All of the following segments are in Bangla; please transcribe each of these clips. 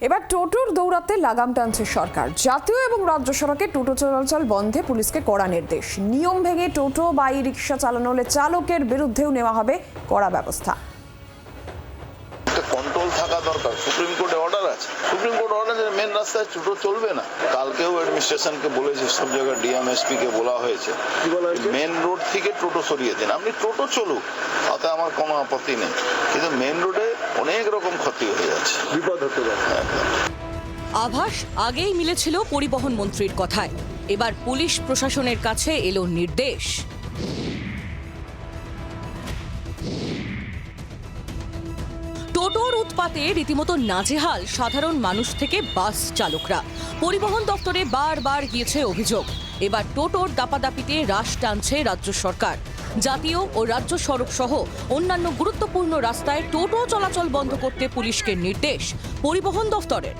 এবার টোটোর দৌড়াতে লাগাম টানছে সরকার। জাতীয় এবং রাজ্য সড়কে টোটো চলাচল বন্ধে পুলিশকে কড়া নির্দেশ। নিয়ম ভেঙে টোটো বা রিক্সা চালানো হলে চালকের বিরুদ্ধেও নেওয়া হবে কড়া ব্যবস্থা। কন্ট্রোল থাকা দরকার। সুপ্রিম কোর্টে অর্ডার আছে, সুপ্রিম কোর্ট অর্ডার মেন রাস্তায় টোটো চলবে না। কালকেও অ্যাডমিনিস্ট্রেশনকে বলেছে, সব জায়গায় ডিএমএসপি কে বলা হয়েছে মেন রোড থেকে টোটো সরিয়ে দিন। আপনি টোটো চলুক, তাতে আমার কোনো আপত্তি নেই, কিন্তু মেন রোডে অনেক রকম ক্ষতি হয়ে যাচ্ছে, বিপদ হতে পারে। আভাস আগেই মিলেছিল পরিবহন মন্ত্রীর কথায়। এবার পুলিশ প্রশাসনের কাছে এলো নির্দেশ। টোটোর উৎপাতে রীতিমতো নাজেহাল সাধারণ মানুষ থেকে বাস চালকরা। পরিবহন দপ্তরে বারবার গিয়েছে অভিযোগ। এবার টোটোর দাপাদাপিতে রাশ টানছে রাজ্য সরকার। জাতীয় ও রাজ্য সড়ক সহ অন্যান্য গুরুত্বপূর্ণ রাস্তায় টোটো চলাচল বন্ধ করতে পুলিশকে নির্দেশ পরিবহন দপ্তরের।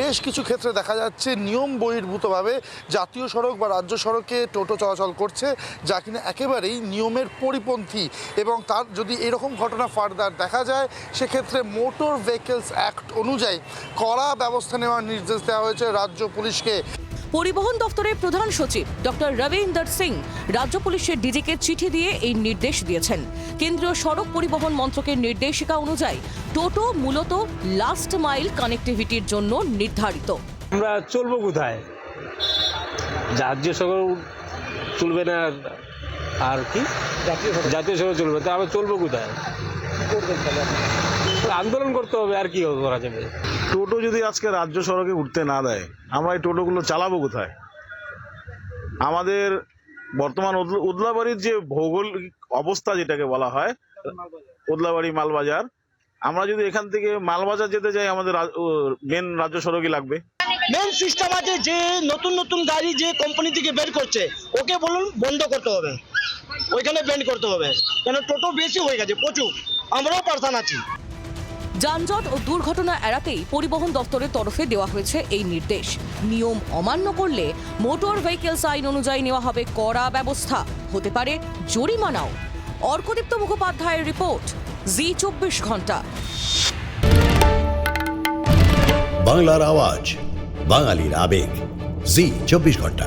বেশ কিছু ক্ষেত্রে দেখা যাচ্ছে নিয়ম বহির্ভূতভাবে জাতীয় সড়ক বা রাজ্য সড়কে টোটো চলাচল করছে, যা কিনা একেবারেই নিয়মের পরিপন্থী। এবং তার যদি এরকম ঘটনা ফার্দার দেখা যায়, সেক্ষেত্রে মোটর ভেহিকলস অ্যাক্ট অনুযায়ী কড়া ব্যবস্থা নেওয়ার নির্দেশ দেওয়া হয়েছে রাজ্য পুলিশকে। পরিবহন দপ্তরের প্রধান সচিব ডক্টর রবীন্দ্র সিং রাজ্য পুলিশের ডিজিকে চিঠি দিয়ে এই নির্দেশ দিয়েছেন। কেন্দ্রীয় সড়ক পরিবহন মন্ত্রকের নির্দেশিকা অনুযায়ী টোটো মূলত লাস্ট মাইল কানেক্টিভিটির জন্য নির্ধারিত। আমরা চলবো কোথায়? রাজ্য সড়ক চলবে না আর কি জাতীয় সড়ক চলবে, তা আমরা চলবো কোথায়? আন্দোলন করতে হবে, আর কি করা যাবে? টোটো যদি আজকে রাজ্য সড়কে উঠতে না দেয়, আমরা এই টোটোগুলো চালাবো কোথায়? আমাদের বর্তমান উদলাবাড়ির যে ভৌগোলিক অবস্থা যেটাকে বলা হয় উদলাবাড়ি মালবাজার, আমরা যদি এখান থেকে মালবাজার যেতে যাই, আমাদের মেন রাজ্য সড়কই লাগবে। মেন সিস্টেম আছে যে নতুন নতুন গাড়ি যে কোম্পানি থেকে বের করছে, ওকে বলুন বন্ধ করতে হবে, ওইখানে ব্যান্ড করতে হবে, কেন টোটো বেশি হয়ে গেছে প্রচুর, আমরাও পারসান আছি। যানজট ও দুর্ঘটনা এড়াতেই পরিবহন দপ্তরের তরফে দেওয়া হয়েছে এই নির্দেশ। নিয়ম অমান্য করলে মোটর ভেহিকলস আইন অনুযায়ী নেওয়া হবে কড়া ব্যবস্থা, হতে পারে জরিমানাও। অর্কদীপ্ত মুখোপাধ্যায়ের রিপোর্ট, জি24 ঘন্টা। বাংলার আওয়াজ, বাঙালির আবেগ, জি24 ঘন্টা।